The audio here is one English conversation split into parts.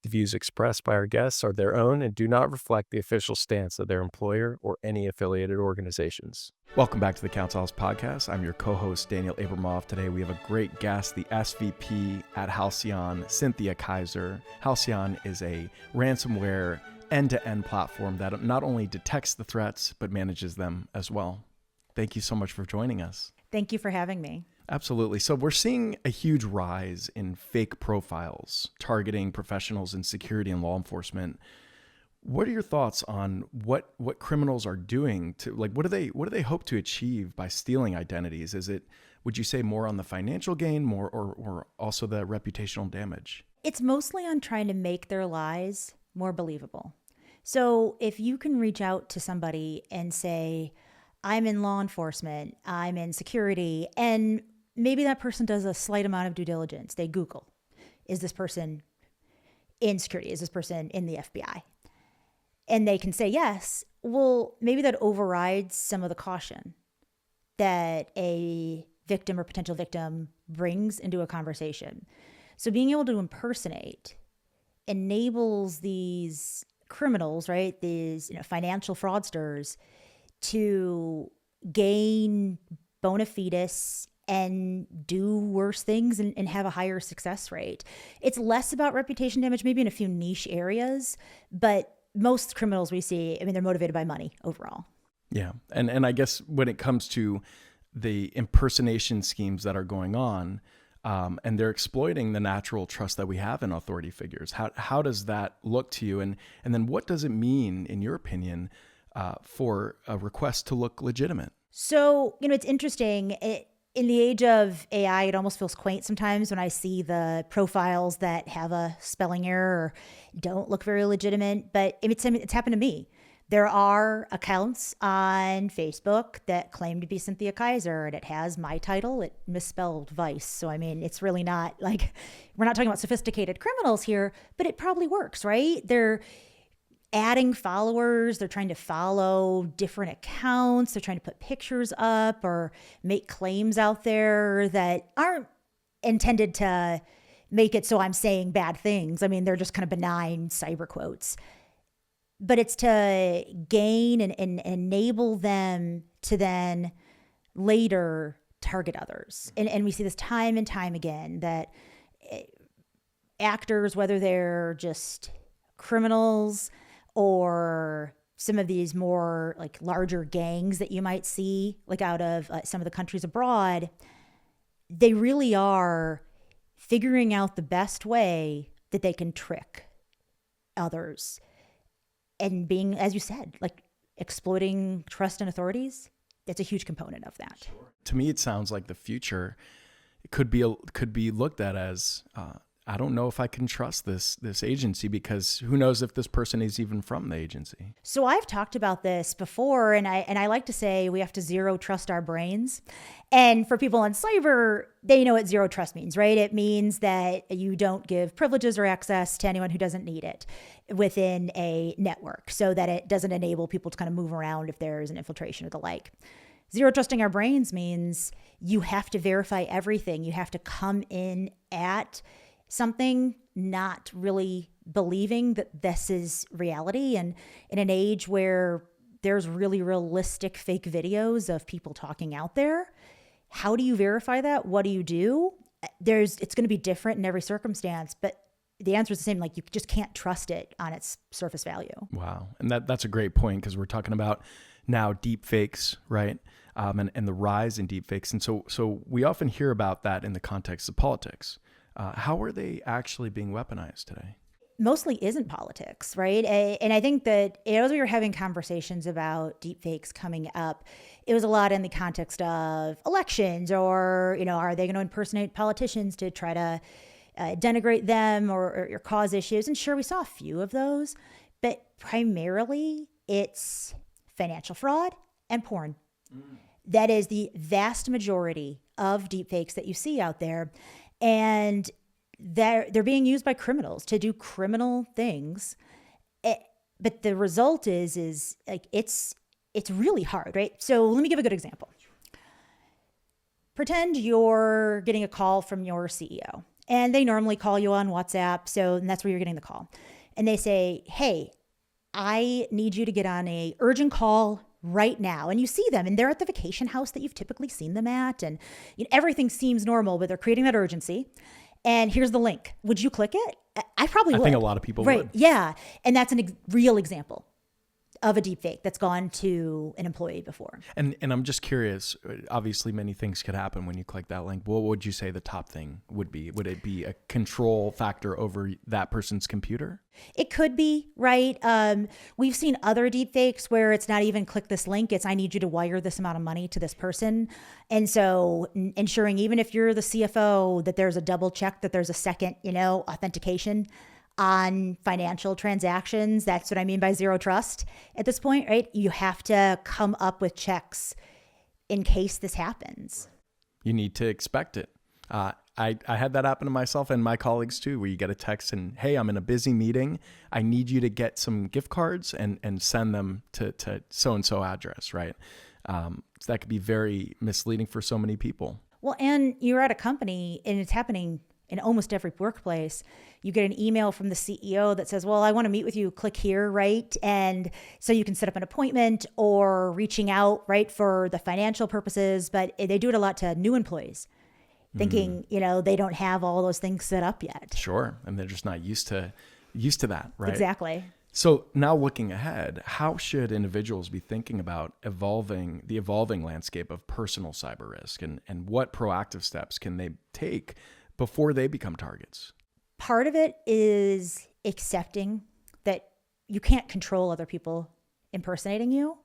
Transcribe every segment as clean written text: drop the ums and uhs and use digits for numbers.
The views expressed by our guests are their own and do not reflect the official stance of their employer or any affiliated organizations. Welcome back to the Counsel House Podcast. I'm your co-host, Daniel Abramov. Today we have a great guest, the SVP at Halcyon, Cynthia Kaiser. Halcyon is a ransomware end-to-end platform that not only detects the threats, but manages them as well. Thank you so much for joining us. Thank you for having me. Absolutely. So we're seeing a huge rise in fake profiles targeting professionals in security and law enforcement. What are your thoughts on what criminals are doing to, like, what do they hope to achieve by stealing identities? Is it, would you say, more on the financial gain, more or also the reputational damage? It's mostly on trying to make their lies more believable. So if you can reach out to somebody and say, I'm in law enforcement, I'm in security, and maybe that person does a slight amount of due diligence. They Google, is this person in security? Is this person in the FBI? And they can say yes. Well, maybe that overrides some of the caution that a victim or potential victim brings into a conversation. So being able to impersonate enables these criminals, right? These financial fraudsters to gain bona fides and do worse things and have a higher success rate. It's less about reputation damage, maybe in a few niche areas, but most criminals we see, they're motivated by money overall. Yeah. And I guess when it comes to the impersonation schemes that are going on, and they're exploiting the natural trust that we have in authority figures. How does that look to you? And then what does it mean, in your opinion, for a request to look legitimate? So, it's interesting. In the age of AI, it almost feels quaint sometimes when I see the profiles that have a spelling error or don't look very legitimate, but it's happened to me. There are accounts on Facebook that claim to be Cynthia Kaiser, and it has my title. It misspelled Vice. So, it's really not like, we're not talking about sophisticated criminals here, but it probably works, right? They're adding followers. They're trying to follow different accounts. They're trying to put pictures up or make claims out there that aren't intended to make it so I'm saying bad things. They're just kind of benign cyber quotes. But it's to gain and enable them to then later target others. And we see this time and time again that actors, whether they're just criminals or some of these more like larger gangs that you might see like out of some of the countries abroad, they really are figuring out the best way that they can trick others. And being, as you said, like exploiting trust in authorities, that's a huge component of that. Sure. To me, it sounds like the future could be looked at as, I don't know if I can trust this agency, because who knows if this person is even from the agency. So I've talked about this before, and I like to say we have to zero trust our brains. And for people in cyber, they know what zero trust means, right? It means that you don't give privileges or access to anyone who doesn't need it within a network, so that it doesn't enable people to kind of move around if there's an infiltration or the like. Zero trusting our brains means you have to verify everything. You have to come in at something not really believing that this is reality. And in an age where there's really realistic fake videos of people talking out there, how do you verify that? What do you do? It's going to be different in every circumstance, but the answer is the same. Like, you just can't trust it on its surface value. Wow. And that's a great point, because we're talking about now deepfakes, right? And the rise in deepfakes. And so we often hear about that in the context of politics. How are they actually being weaponized today? Mostly isn't politics, right? And I think that as we were having conversations about deepfakes coming up, it was a lot in the context of elections, or, are they going to impersonate politicians to try to denigrate them or cause issues? And sure, we saw a few of those, but primarily it's financial fraud and porn. That is the vast majority of deepfakes that you see out there. And they're being used by criminals to do criminal things. But the result is like, it's really hard, right? So let me give a good example. Pretend you're getting a call from your CEO And they normally call you on WhatsApp. And that's where you're getting the call. And they say, hey, I need you to get on a urgent call right now. And you see them and they're at the vacation house that you've typically seen them at. And everything seems normal, but they're creating that urgency. And here's the link. Would you click it? I probably would. I think a lot of people would. Yeah. And that's a real example of a deepfake that's gone to an employee before. And I'm just curious, obviously many things could happen when you click that link. What would you say the top thing would be? Would it be a control factor over that person's computer? It could be, right? We've seen other deepfakes where it's not even click this link. It's I need you to wire this amount of money to this person. And so ensuring even if you're the CFO that there's a double check, that there's a second, authentication on financial transactions. That's what I mean by zero trust at this point, right? You have to come up with checks in case this happens. You need to expect it. I had that happen to myself and my colleagues too, where you get a text and, hey, I'm in a busy meeting. I need you to get some gift cards and send them to so-and-so address, right? So that could be very misleading for so many people. Well, and you're at a company and it's happening in almost every workplace. You get an email from the CEO that says, well, I want to meet with you, click here, right? And so you can set up an appointment or reaching out, right, for the financial purposes. But they do it a lot to new employees, thinking, they don't have all those things set up yet. Sure. And they're just not used to that, right? Exactly. So now looking ahead, how should individuals be thinking about the evolving landscape of personal cyber risk and what proactive steps can they take before they become targets? Part of it is accepting that you can't control other people impersonating you.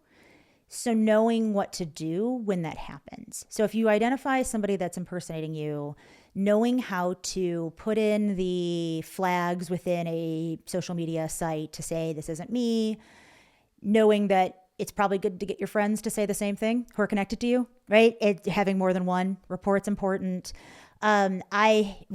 So knowing what to do when that happens. So if you identify somebody that's impersonating you, knowing how to put in the flags within a social media site to say, this isn't me, knowing that it's probably good to get your friends to say the same thing who are connected to you, right? Having more than one report's important. When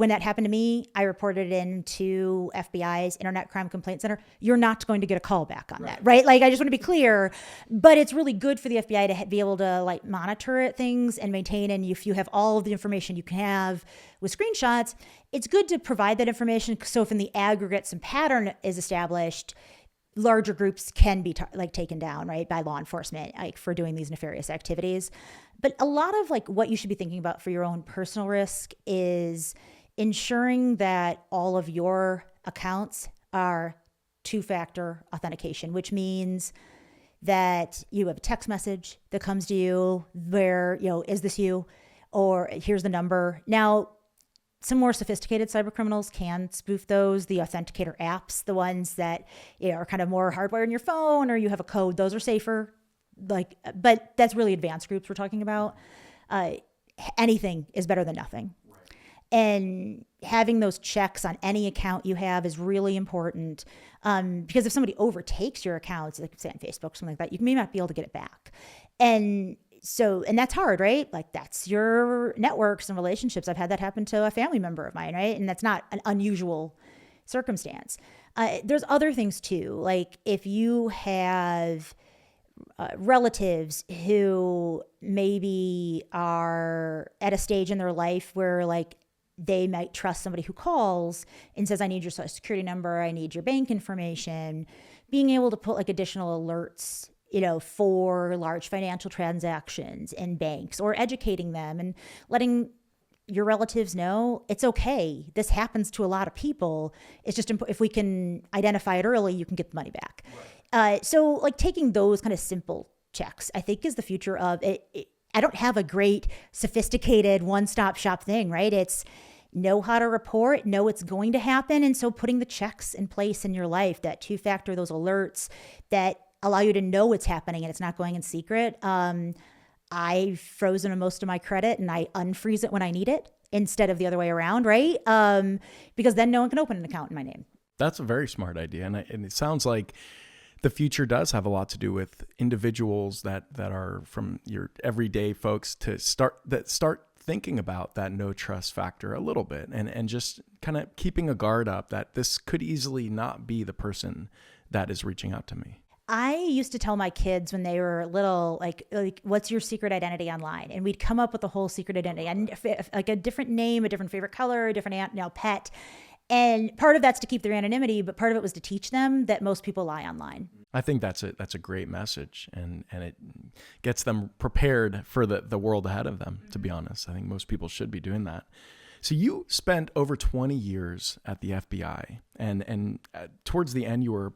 that happened to me, I reported it into FBI's Internet Crime Complaint Center. You're not going to get a call back on that, right? Like, I just want to be clear, but it's really good for the FBI to be able to monitor things and maintain. And if you have all of the information you can have with screenshots, it's good to provide that information. So if in the aggregate some pattern is established, larger groups can be taken down, right, by law enforcement, for doing these nefarious activities. But a lot of what you should be thinking about for your own personal risk is ensuring that all of your accounts are two-factor authentication, which means that you have a text message that comes to you where, is this you? Or here's the number. Now, some more sophisticated cybercriminals can spoof those. The authenticator apps, the ones that are kind of more hardwired in your phone or you have a code, those are safer. But that's really advanced groups we're talking about. Anything is better than nothing. Right. And having those checks on any account you have is really important. Because if somebody overtakes your accounts, like say on Facebook, something like that, you may not be able to get it back. And that's hard, right? That's your networks and relationships. I've had that happen to a family member of mine, right? And that's not an unusual circumstance. There's other things too. If you have relatives who maybe are at a stage in their life where they might trust somebody who calls and says, I need your social security number, I need your bank information, being able to put additional alerts for large financial transactions in banks, or educating them and letting your relatives know it's okay. This happens to a lot of people. It's just if we can identify it early, you can get the money back. Right. So taking those kind of simple checks, I think, is the future of it. I don't have a great sophisticated one-stop shop thing, right? It's know how to report, know it's going to happen. And so putting the checks in place in your life, that two-factor, those alerts that allow you to know it's happening and it's not going in secret. I've frozen most of my credit and I unfreeze it when I need it instead of the other way around, right? Because then no one can open an account in my name. That's a very smart idea. And it sounds like the future does have a lot to do with individuals that are from your everyday folks to start thinking about that no trust factor a little bit and just kind of keeping a guard up that this could easily not be the person that is reaching out to me. I used to tell my kids when they were little, like, what's your secret identity online? And we'd come up with a whole secret identity, and like a different name, a different favorite color, a different pet. And part of that's to keep their anonymity, but part of it was to teach them that most people lie online. I think that's a great message, and it gets them prepared for the world ahead of them, to be honest. I think most people should be doing that. So you spent over 20 years at the FBI, and towards the end, you were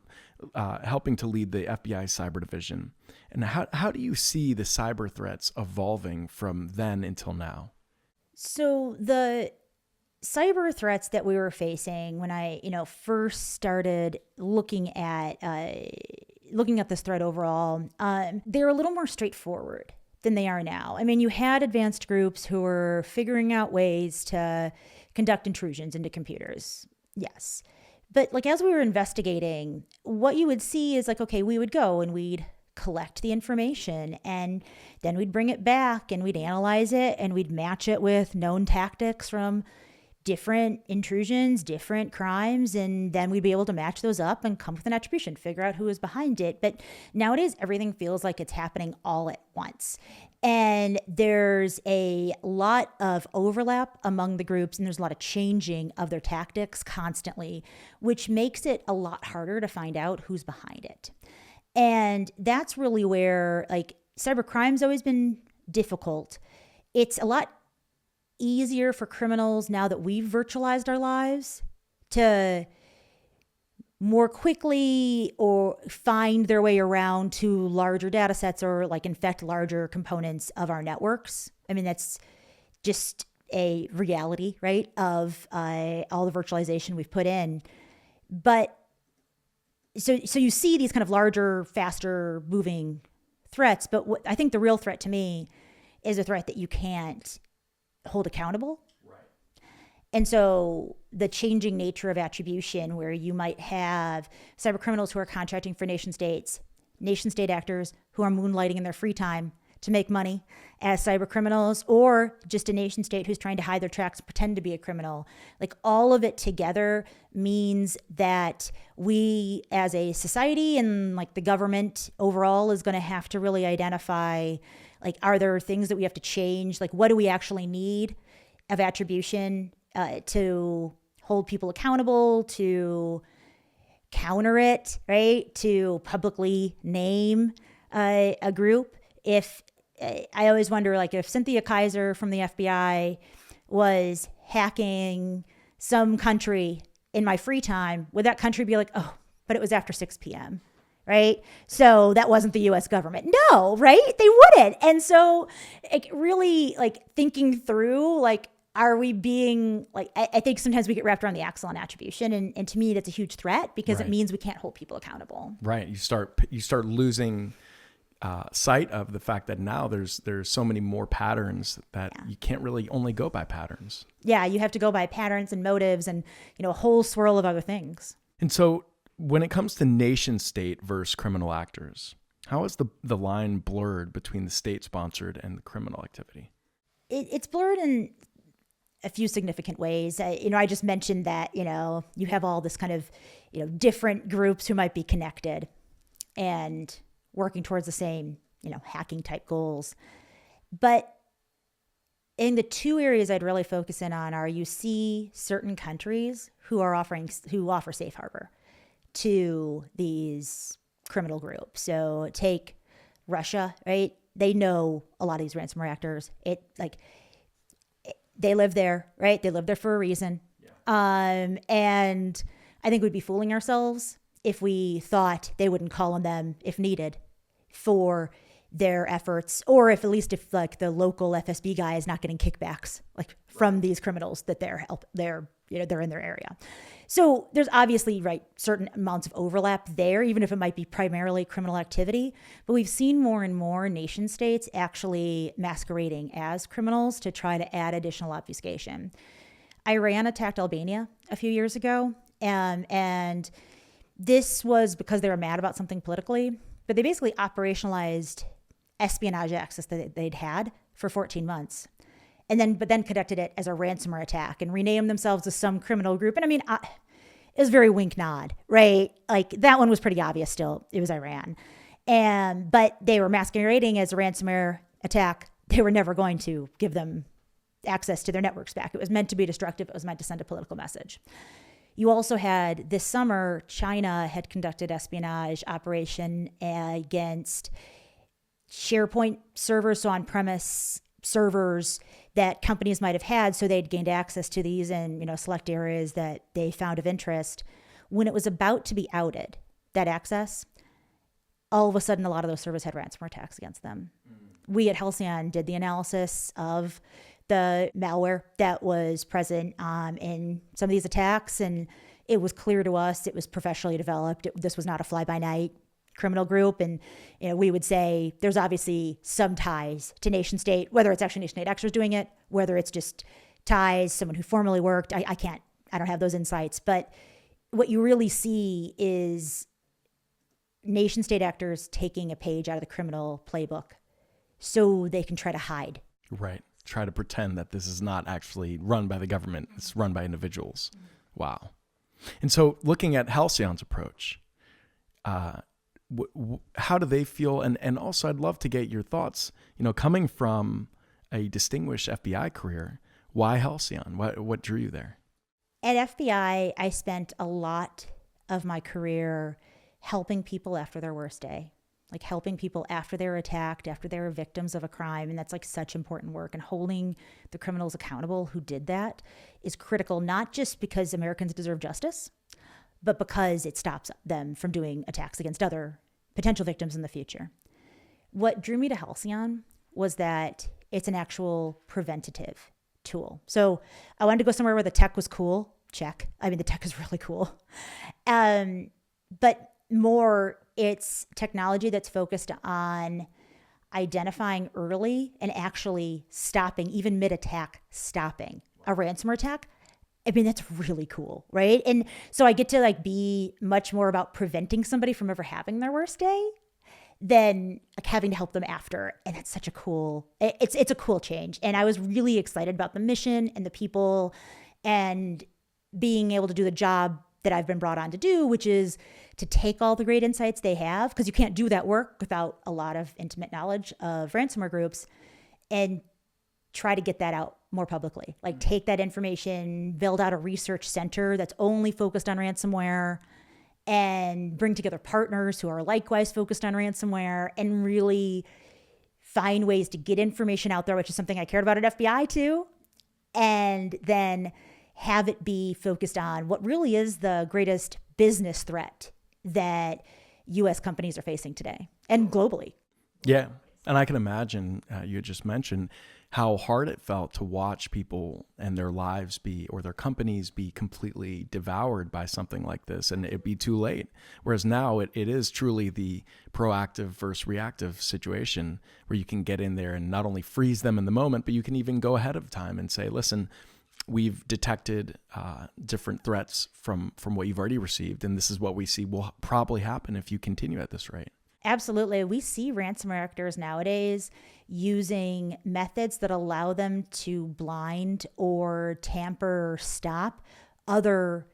helping to lead the FBI cyber division. And how do you see the cyber threats evolving from then until now? So the cyber threats that we were facing when I, first started looking at this threat overall, they were a little more straightforward than they are now. I mean, you had advanced groups who were figuring out ways to conduct intrusions into computers. Yes. But like, as we were investigating, what you would see is like, okay, we would go and we'd collect the information, and then we'd bring it back and we'd analyze it and we'd match it with known tactics from different intrusions, different crimes, and then we'd be able to match those up and come with an attribution, figure out who is behind it. But nowadays, everything feels like it's happening all at once. And there's a lot of overlap among the groups, and there's a lot of changing of their tactics constantly, which makes it a lot harder to find out who's behind it. And that's really where, like, cybercrime's always been difficult. It's a lot easier for criminals now that we've virtualized our lives to more quickly or find their way around to larger data sets or like infect larger components of our networks. I mean, that's just a reality, right, of all the virtualization we've put in. But so you see these kind of larger, faster moving threats. But what I think the real threat to me is a threat that you can't hold accountable. Right. And so the changing nature of attribution, where you might have cyber criminals who are contracting for nation state actors who are moonlighting in their free time to make money as cyber criminals, or just a nation state who's trying to hide their tracks, pretend to be a criminal. Like, all of it together means that we as a society and like the government overall is going to have to really identify, like, are there things that we have to change? Like, what do we actually need of attribution to hold people accountable, to counter it, right? To publicly name a group. If I always wonder, like, if Cynthia Kaiser from the FBI was hacking some country in my free time, would that country be like, oh, but it was after 6 p.m., right? So that wasn't the U.S. government. No, right? They wouldn't. And so really, like, thinking through, like, are we being, like, I think sometimes we get wrapped around the axle on attribution. And to me, that's a huge threat because it means we can't hold people accountable. Right. You start losing sight of the fact that now there's so many more patterns that you can't really only go by patterns. Yeah, you have to go by patterns and motives and, a whole swirl of other things. And so when it comes to nation state versus criminal actors, how is the line blurred between the state-sponsored and the criminal activity? It's blurred in a few significant ways. I just mentioned that, you have all this kind of, different groups who might be connected and working towards the same, hacking type goals. But in the two areas I'd really focus in on are, you see certain countries who offer safe harbor to these criminal groups. So take Russia, right? They know a lot of these ransomware actors. They live there, right? They live there for a reason. Yeah. And I think we'd be fooling ourselves if we thought they wouldn't call on them if needed for their efforts, or if like the local FSB guy is not getting kickbacks like from these criminals that they're in their area. So there's obviously certain amounts of overlap there, even if it might be primarily criminal activity. But we've seen more and more nation states actually masquerading as criminals to try to add additional obfuscation. Iran attacked Albania a few years ago, and this was because they were mad about something politically, but they basically operationalized espionage access that they'd had for 14 months. But then conducted it as a ransomware attack and renamed themselves as some criminal group. And I mean, it was very wink nod, right? Like that one was pretty obvious still. It was Iran. But they were masquerading as a ransomware attack. They were never going to give them access to their networks back. It was meant to be destructive. It was meant to send a political message. You also had this summer, China had conducted espionage operation against SharePoint servers, so on-premise servers that companies might have had, so they'd gained access to these in select areas that they found of interest. When it was about to be outed, that access, all of a sudden, a lot of those servers had ransomware attacks against them. We at Halcyon did the analysis of the malware that was present in some of these attacks, and it was clear to us it was professionally developed. This was not a fly-by-night criminal group, and we would say there's obviously some ties to nation state, whether it's actually nation state actors doing it, whether it's just ties, someone who formerly worked. I don't have those insights, but what you really see is nation state actors taking a page out of the criminal playbook so they can try to hide. Right. Try to pretend that this is not actually run by the government. It's run by individuals. Wow. And so looking at Halcyon's approach, how do they feel? And also I'd love to get your thoughts, coming from a distinguished FBI career, why Halcyon? What drew you there? At FBI, I spent a lot of my career helping people after their worst day. Like helping people after they're attacked, after they're victims of a crime. And that's like such important work. And holding the criminals accountable who did that is critical, not just because Americans deserve justice, but because it stops them from doing attacks against other potential victims in the future. What drew me to Halcyon was that it's an actual preventative tool. So I wanted to go somewhere where the tech was cool. Check. I mean, the tech is really cool. But more, it's technology that's focused on identifying early and actually stopping, even mid-attack, stopping a ransomware attack. I mean, that's really cool, right? And so I get to be much more about preventing somebody from ever having their worst day than having to help them after. And that's such a cool, it's a cool change. And I was really excited about the mission and the people and being able to do the job that I've been brought on to do, which is to take all the great insights they have, because you can't do that work without a lot of intimate knowledge of ransomware groups, and try to get that out more publicly. Take that information, build out a research center that's only focused on ransomware, and bring together partners who are likewise focused on ransomware, and really find ways to get information out there, which is something I cared about at FBI too, and then have it be focused on what really is the greatest business threat that U.S. companies are facing today and globally. Yeah. And I can imagine, you had just mentioned how hard it felt to watch people and their lives or their companies be completely devoured by something like this, and it'd be too late. Whereas now it is truly the proactive versus reactive situation where you can get in there and not only freeze them in the moment, but you can even go ahead of time and say, listen, we've detected different threats from what you've already received, and this is what we see will probably happen if you continue at this rate. Absolutely. We see ransomware actors nowadays using methods that allow them to blind or tamper or stop other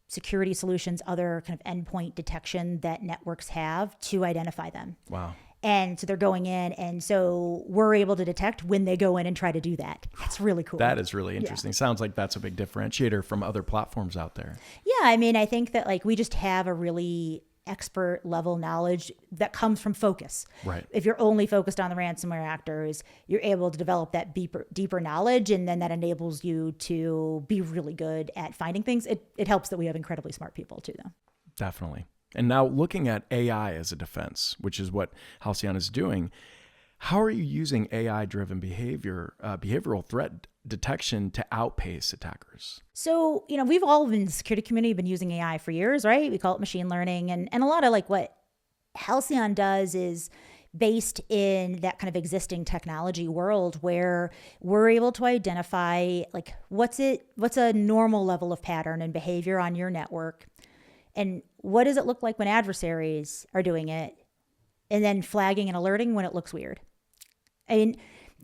security solutions, other kind of endpoint detection that networks have to identify them. Wow. And so they're going in, and so we're able to detect when they go in and try to do that. That's really cool. That is really interesting. Yeah. Sounds like that's a big differentiator from other platforms out there. Yeah, I mean, I think that we just have a really expert level knowledge that comes from focus. Right. If you're only focused on the ransomware actors, you're able to develop that deeper knowledge, and then that enables you to be really good at finding things. It helps that we have incredibly smart people too, though. Definitely. And now looking at AI as a defense, which is what Halcyon is doing, how are you using AI-driven behavioral threat detection to outpace attackers? So, we've all in the security community been using AI for years, right? We call it machine learning. And a lot of what Halcyon does is based in that kind of existing technology world where we're able to identify what's a normal level of pattern and behavior on your network. And what does it look like when adversaries are doing it? And then flagging and alerting when it looks weird. I mean,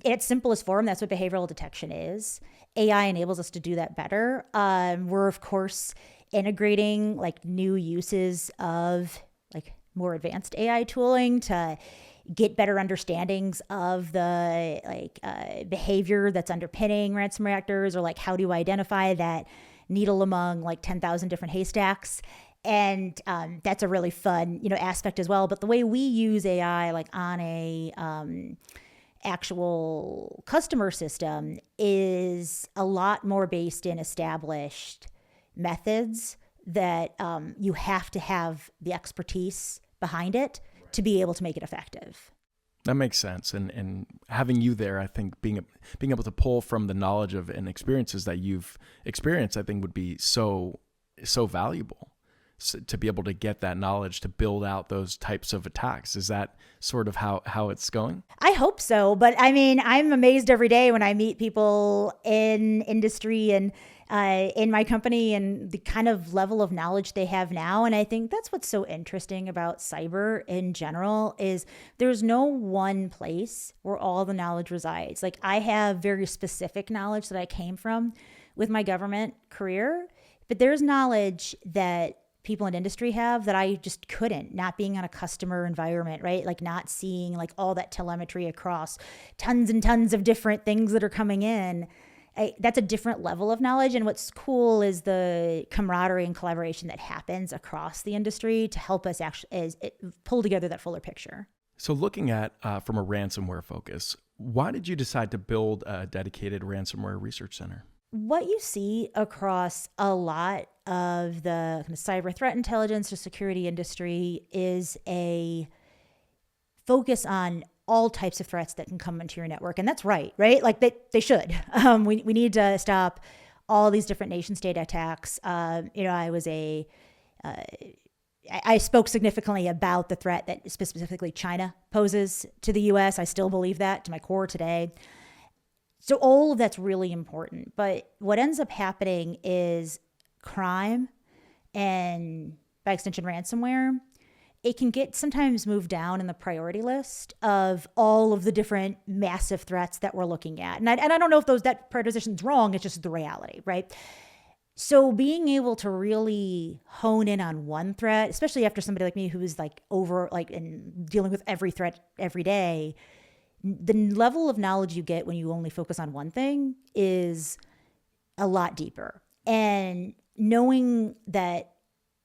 in its simplest form, that's what behavioral detection is. AI enables us to do that better. We're, of course, integrating like new uses of like more advanced AI tooling to get better understandings of the behavior that's underpinning ransomware actors, or like how to identify that needle among like 10,000 different haystacks. And that's a really fun, aspect as well. But the way we use AI like on a actual customer system is a lot more based in established methods that you have to have the expertise behind it to be able to make it effective. That makes sense. And having you there, I think being able to pull from the knowledge of and experiences that you've experienced, I think would be so valuable. So to be able to get that knowledge to build out those types of attacks. Is that sort of how it's going? I hope so. But I mean, I'm amazed every day when I meet people in industry and in my company and the kind of level of knowledge they have now. And I think that's what's so interesting about cyber in general is there's no one place where all the knowledge resides. Like I have very specific knowledge that I came from with my government career, but there's knowledge that people in industry have that I just couldn't, not being on a customer environment, right? Like not seeing like all that telemetry across tons and tons of different things that are coming in. That's a different level of knowledge. And what's cool is the camaraderie and collaboration that happens across the industry to help us actually pull together that fuller picture. So looking at from a ransomware focus, why did you decide to build a dedicated ransomware research center? What you see across a lot of the kind of cyber threat intelligence or security industry is a focus on all types of threats that can come into your network. And that's right? Like they should. We need to stop all these different nation state attacks. I spoke significantly about the threat that specifically China poses to the US. I still believe that to my core today. So all of that's really important. But what ends up happening is crime and by extension ransomware, it can get sometimes moved down in the priority list of all of the different massive threats that we're looking at. And I don't know if that prioritization is wrong. It's just the reality, right? So being able to really hone in on one threat, especially after somebody like me who is like and dealing with every threat every day, the level of knowledge you get when you only focus on one thing is a lot deeper. And knowing that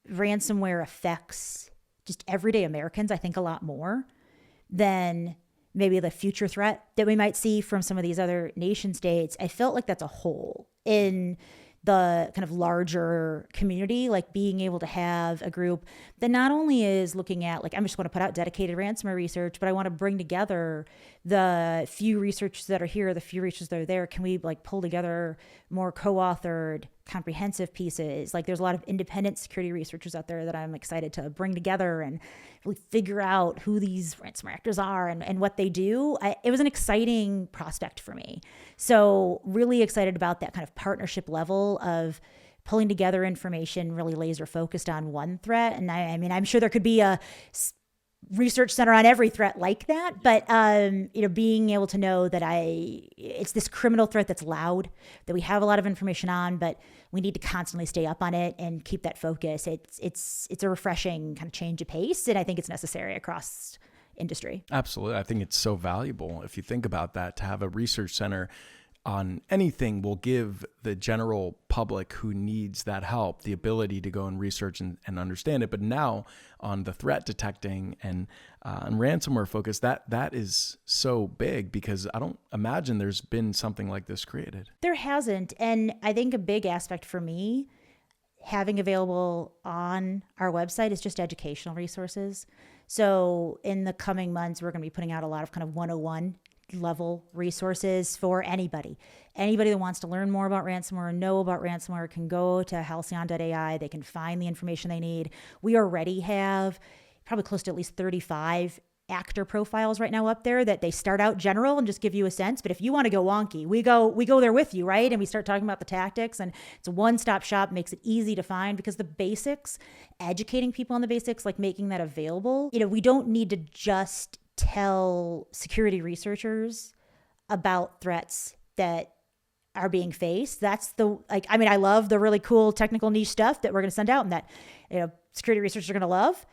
ransomware affects just everyday Americans, I think a lot more than maybe the future threat that we might see from some of these other nation states. I felt like that's a hole in the kind of larger community, like being able to have a group that not only is looking at like, I'm just going to put out dedicated ransomware research, but I want to bring together the few researchers that are here, the few researchers that are there. Can we like pull together more co-authored comprehensive pieces? Like there's a lot of independent security researchers out there that I'm excited to bring together and really figure out who these ransomware actors are and what they do. It was an exciting prospect for me. So really excited about that kind of partnership level of pulling together information really laser focused on one threat. And I mean, I'm sure there could be a research center on every threat like that, but being able to know that it's this criminal threat that's loud, that we have a lot of information on, but we need to constantly stay up on it and keep that focus. It's a refreshing kind of change of pace, and I think it's necessary across industry. Absolutely. I think it's so valuable. If you think about that, to have a research center on anything will give the general public who needs that help the ability to go and research and understand it. But now on the threat detecting and ransomware focus, that is so big because I don't imagine there's been something like this created. There hasn't. And I think a big aspect for me having available on our website is just educational resources. So in the coming months, we're going to be putting out a lot of kind of 101 level resources for anybody that wants to learn more about ransomware and know about ransomware can go to halcyon.ai. They can find the information they need. We already have probably close to at least 35 actor profiles right now up there that they start out general and just give you a sense. But if you want to go wonky, we go there with you, right? And we start talking about the tactics, and it's a one-stop shop, makes it easy to find because the basics, educating people on the basics, like making that available. We don't need to just tell security researchers about threats that are being faced. That's I love the really cool technical niche stuff that we're going to send out and that, security researchers are going to love.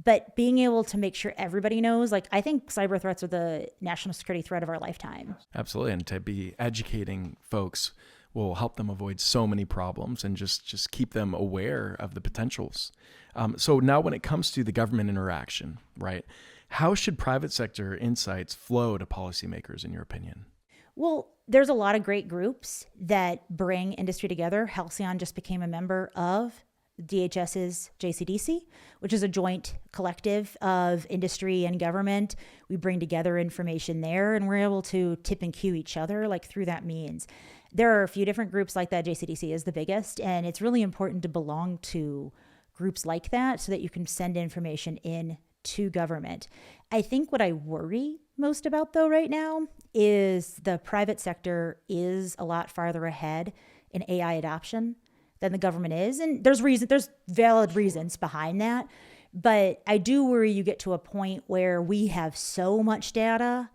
But being able to make sure everybody knows, I think cyber threats are the national security threat of our lifetime. Absolutely. And to be educating folks will help them avoid so many problems and just keep them aware of the potentials. So now when it comes to the government interaction, right, how should private sector insights flow to policymakers, in your opinion? Well, there's a lot of great groups that bring industry together. Halcyon just became a member of DHS's JCDC, which is a joint collective of industry and government. We bring together information there, and we're able to tip and cue each other through that means. There are a few different groups like that. JCDC is the biggest, and it's really important to belong to groups like that so that you can send information in to government. I think what I worry most about, though, right now is the private sector is a lot farther ahead in AI adoption than the government is. And there's valid reasons behind that. But I do worry you get to a point where we have so much data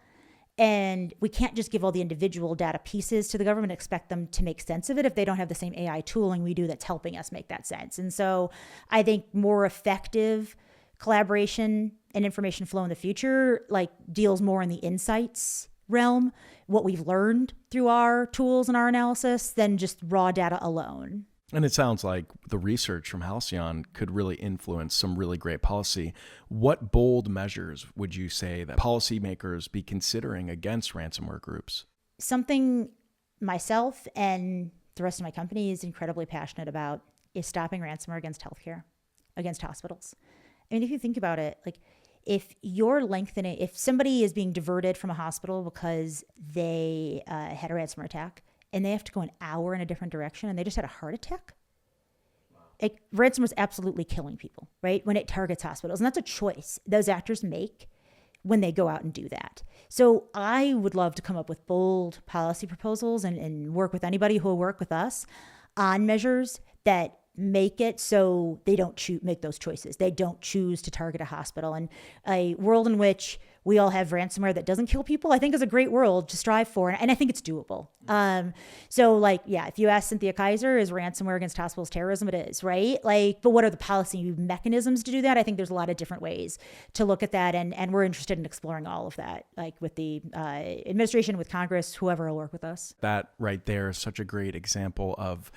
and we can't just give all the individual data pieces to the government and expect them to make sense of it if they don't have the same AI tooling we do that's helping us make that sense. And so I think more effective collaboration and information flow in the future deals more in the insights realm, what we've learned through our tools and our analysis, than just raw data alone. And it sounds like the research from Halcyon could really influence some really great policy. What bold measures would you say that policymakers be considering against ransomware groups? Something myself and the rest of my company is incredibly passionate about is stopping ransomware against healthcare, against hospitals. I mean, if you think about it, if somebody is being diverted from a hospital because they had a ransomware attack, and they have to go an hour in a different direction and they just had a heart attack. Ransomware is absolutely killing people, right? When it targets hospitals. And that's a choice those actors make when they go out and do that. So I would love to come up with bold policy proposals and work with anybody who will work with us on measures that make it so they don't make those choices. They don't choose to target a hospital. And a world in which we all have ransomware that doesn't kill people, I think is a great world to strive for. And I think it's doable. If you ask Cynthia Kaiser, is ransomware against hospitals terrorism? It is, right? But what are the policy mechanisms to do that? I think there's a lot of different ways to look at that. And we're interested in exploring all of that, with the administration, with Congress, whoever will work with us. That right there is such a great example of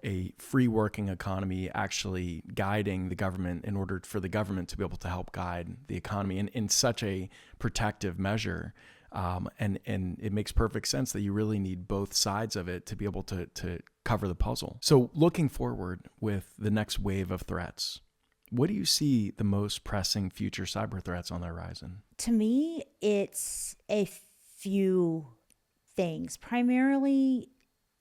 a free working economy actually guiding the government in order for the government to be able to help guide the economy in such a protective measure. And it makes perfect sense that you really need both sides of it to be able to cover the puzzle. So looking forward with the next wave of threats, what do you see the most pressing future cyber threats on the horizon? To me, it's a few things, primarily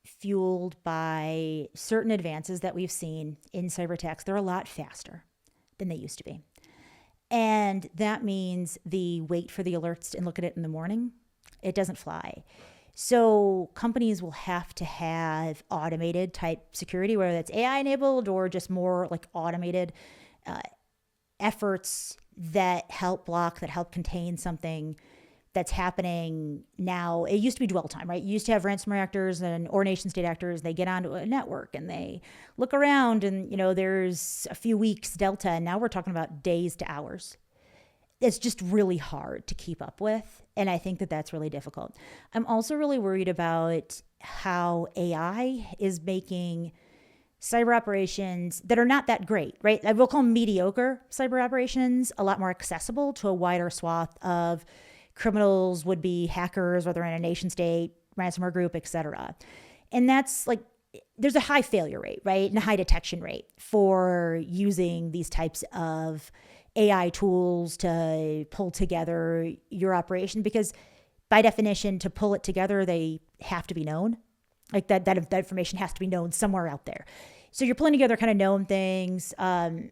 fueled by certain advances that we've seen in cyber attacks. They're a lot faster than they used to be. And that means the wait for the alerts and look at it in the morning, it doesn't fly. So companies will have to have automated type security, whether that's AI enabled or just more automated efforts that help block, that help contain something that's happening now. It used to be dwell time, right? You used to have ransomware actors or nation state actors. They get onto a network and they look around and, there's a few weeks delta. And now we're talking about days to hours. It's just really hard to keep up with. And I think that that's really difficult. I'm also really worried about how AI is making cyber operations that are not that great, right? I will call them mediocre cyber operations a lot more accessible to a wider swath of criminals, would-be hackers, whether in a nation state, ransomware group, et cetera. And that's there's a high failure rate, right? And a high detection rate for using these types of AI tools to pull together your operation, because by definition, to pull it together, they have to be known. That information has to be known somewhere out there. So you're pulling together kind of known things.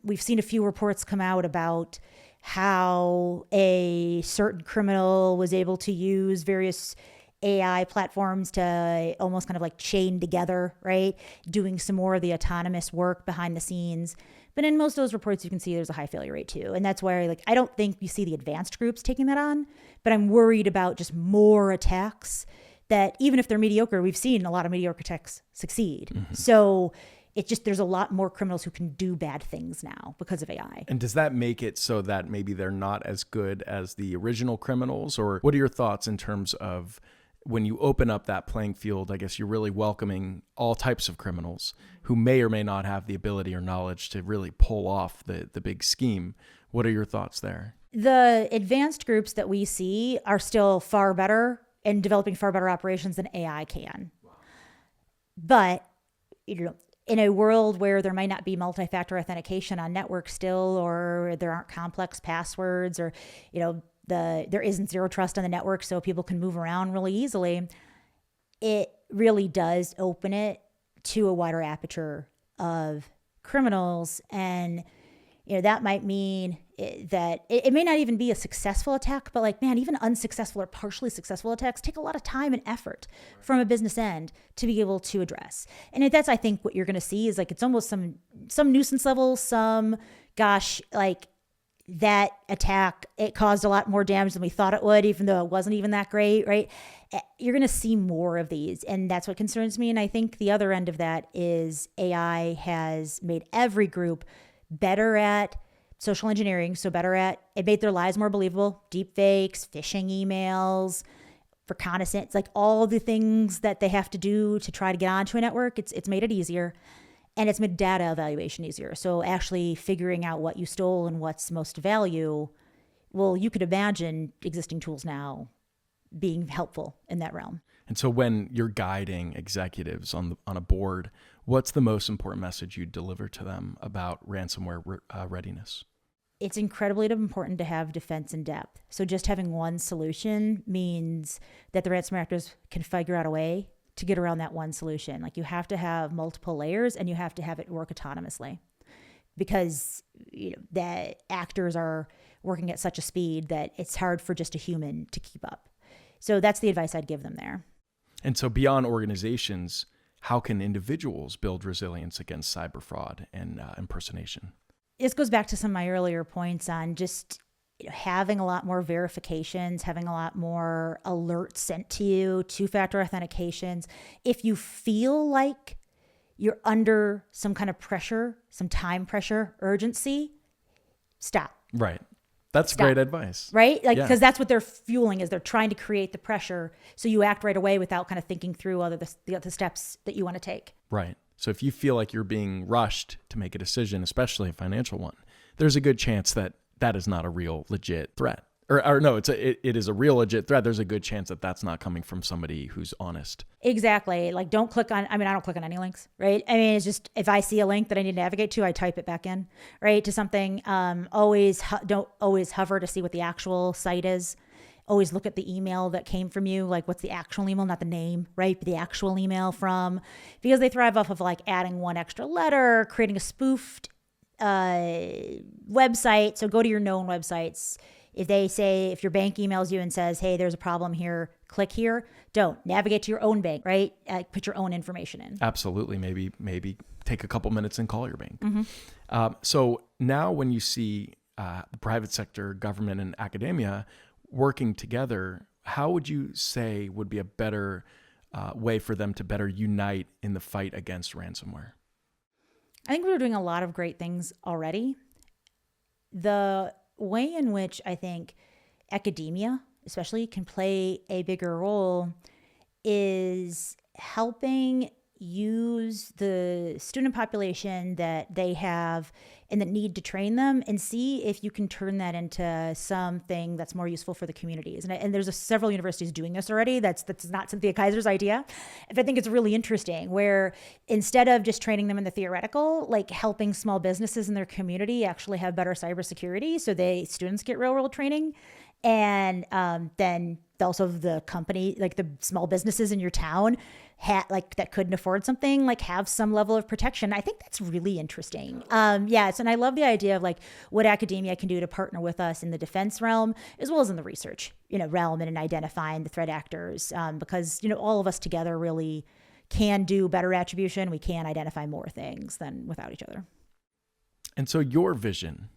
We've seen a few reports come out about how a certain criminal was able to use various AI platforms to almost kind of chain together, right? Doing some more of the autonomous work behind the scenes. But in most of those reports, you can see there's a high failure rate too. And that's where I don't think you see the advanced groups taking that on, but I'm worried about just more attacks that even if they're mediocre, we've seen a lot of mediocre techs succeed. So it's just, there's a lot more criminals who can do bad things now because of AI. And does that make it so that maybe they're not as good as the original criminals? Or what are your thoughts in terms of when you open up that playing field? I guess you're really welcoming all types of criminals who may or may not have the ability or knowledge to really pull off the big scheme. What are your thoughts there? The advanced groups that we see are still far better and developing far better operations than AI can. Wow. But in a world where there might not be multi-factor authentication on networks still, or there aren't complex passwords, or there isn't zero trust on the network, so people can move around really easily, it really does open it to a wider aperture of criminals. And that might mean that it may not even be a successful attack, but even unsuccessful or partially successful attacks take a lot of time and effort from a business end to be able to address. And that's, I think, what you're going to see is it's almost some nuisance level, that attack, it caused a lot more damage than we thought it would, even though it wasn't even that great, right? You're going to see more of these. And that's what concerns me. And I think the other end of that is AI has made every group better at social engineering. So it made their lives more believable. Deepfakes, phishing emails, reconnaissance, all the things that they have to do to try to get onto a network. It's made it easier. And it's made data evaluation easier. So actually figuring out what you stole and what's most value, well, you could imagine existing tools now being helpful in that realm. And so when you're guiding executives on a board, what's the most important message you deliver to them about ransomware readiness? It's incredibly important to have defense in depth. So just having one solution means that the ransomware actors can figure out a way to get around that one solution. You have to have multiple layers, and you have to have it work autonomously, because the actors are working at such a speed that it's hard for just a human to keep up. So that's the advice I'd give them there. And so beyond organizations, how can individuals build resilience against cyber fraud and impersonation? This goes back to some of my earlier points on just having a lot more verifications, having a lot more alerts sent to you, two-factor authentications. If you feel like you're under some kind of pressure, some time pressure, urgency, stop. Right. That's great advice. Right? Because that's what they're fueling, is they're trying to create the pressure. So you act right away without kind of thinking through the other steps that you want to take. Right. So if you feel like you're being rushed to make a decision, especially a financial one, there's a good chance that is not a real legit threat. Or no, it is a real legit threat. There's a good chance that that's not coming from somebody who's honest. Exactly. Don't click on, I don't click on any links, right? It's just, if I see a link that I need to navigate to, I type it back in, right? To something. Don't always hover to see what the actual site is. Always look at the email that came from you. What's the actual email, not the name, right? But the actual email from, because they thrive off of adding one extra letter, creating a spoofed website. So go to your known websites. If they say, if your bank emails you and says, hey, there's a problem here, click here, don't. Navigate to your own bank, right? Put your own information in. Absolutely. Maybe take a couple minutes and call your bank. Mm-hmm. So now when you see the private sector, government, and academia working together, how would you say would be a better way for them to better unite in the fight against ransomware? I think we're doing a lot of great things already. The way in which I think academia, especially, can play a bigger role is helping use the student population that they have and that need to train them, and see if you can turn that into something that's more useful for the communities. And there's several universities doing this already. That's not Cynthia Kaiser's idea. And I think it's really interesting, where instead of just training them in the theoretical, helping small businesses in their community actually have better cybersecurity, so students get real world training. And then also the company, the small businesses in your town, that couldn't afford something, have some level of protection. I think that's really interesting. Yes, and I love the idea of what academia can do to partner with us in the defense realm, as well as in the research realm, and in identifying the threat actors, because all of us together really can do better attribution. We can identify more things than without each other. And so your vision,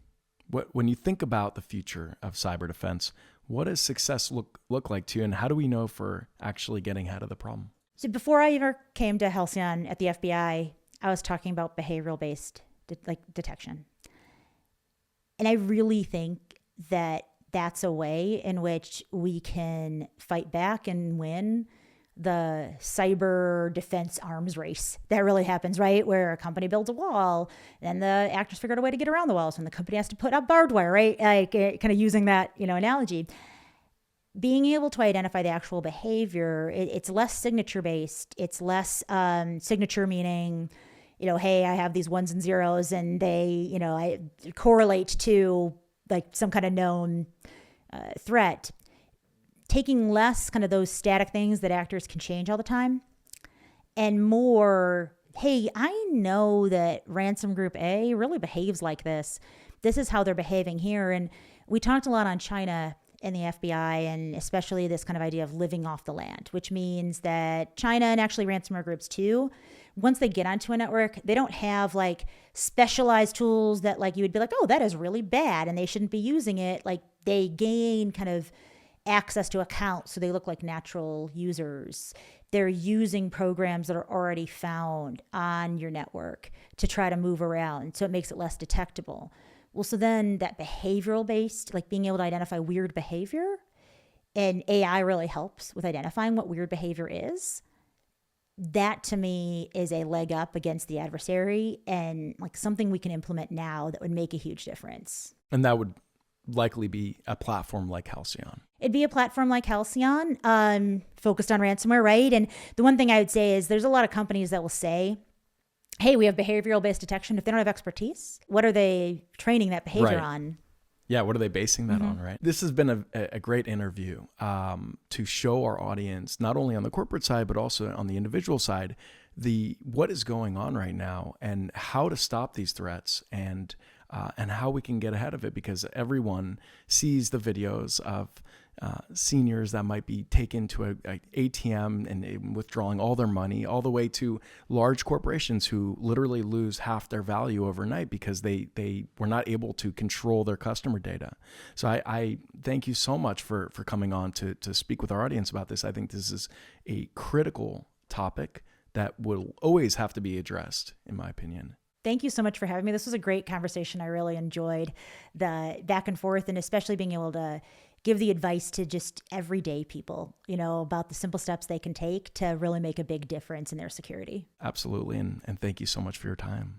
when you think about the future of cyber defense, What does success look like to you, and how do we know if we're actually getting ahead of the problem? So before I ever came to Halcyon at the FBI, I was talking about behavioral-based detection. And I really think that that's a way in which we can fight back and win the cyber defense arms race that really happens, right? Where a company builds a wall and the actors figure out a way to get around the walls and the company has to put up barbed wire, right? Like kind of using that, analogy. Being able to identify the actual behavior, it's less signature based. It's less signature meaning, hey, I have these ones and zeros and they, I correlate to like some kind of known threat. Taking less kind of those static things that actors can change all the time and more, hey, I know that ransom group A really behaves like this. This is how they're behaving here. And we talked a lot on China in the FBI and especially this kind of idea of living off the land, which means that China and actually ransomware groups too, once they get onto a network, they don't have like specialized tools that like you would be like, oh, that is really bad and they shouldn't be using it. Like they gain kind of access to accounts so they look like natural users. They're using programs that are already found on your network to try to move around, so it makes it less detectable. Well, so then that behavioral based, like being able to identify weird behavior, and AI really helps with identifying what weird behavior is. That to me is a leg up against the adversary and like something we can implement now that would make a huge difference. And that would likely be a platform like Halcyon. It'd be a platform like Halcyon, focused on ransomware, right? And the one thing I would say is there's a lot of companies that will say, hey, we have behavioral-based detection. If they don't have expertise, what are they training that behavior on? Yeah, what are they basing that on, right? This has been a great interview to show our audience, not only on the corporate side, but also on the individual side, what is going on right now and how to stop these threats and how we can get ahead of it, because everyone sees the videos of seniors that might be taken to a ATM and withdrawing all their money, all the way to large corporations who literally lose half their value overnight because they were not able to control their customer data. So I thank you so much for coming on to speak with our audience about this. I think this is a critical topic that will always have to be addressed, in my opinion. Thank you so much for having me. This was a great conversation. I really enjoyed the back and forth, and especially being able to give the advice to just everyday people, about the simple steps they can take to really make a big difference in their security. Absolutely. And thank you so much for your time.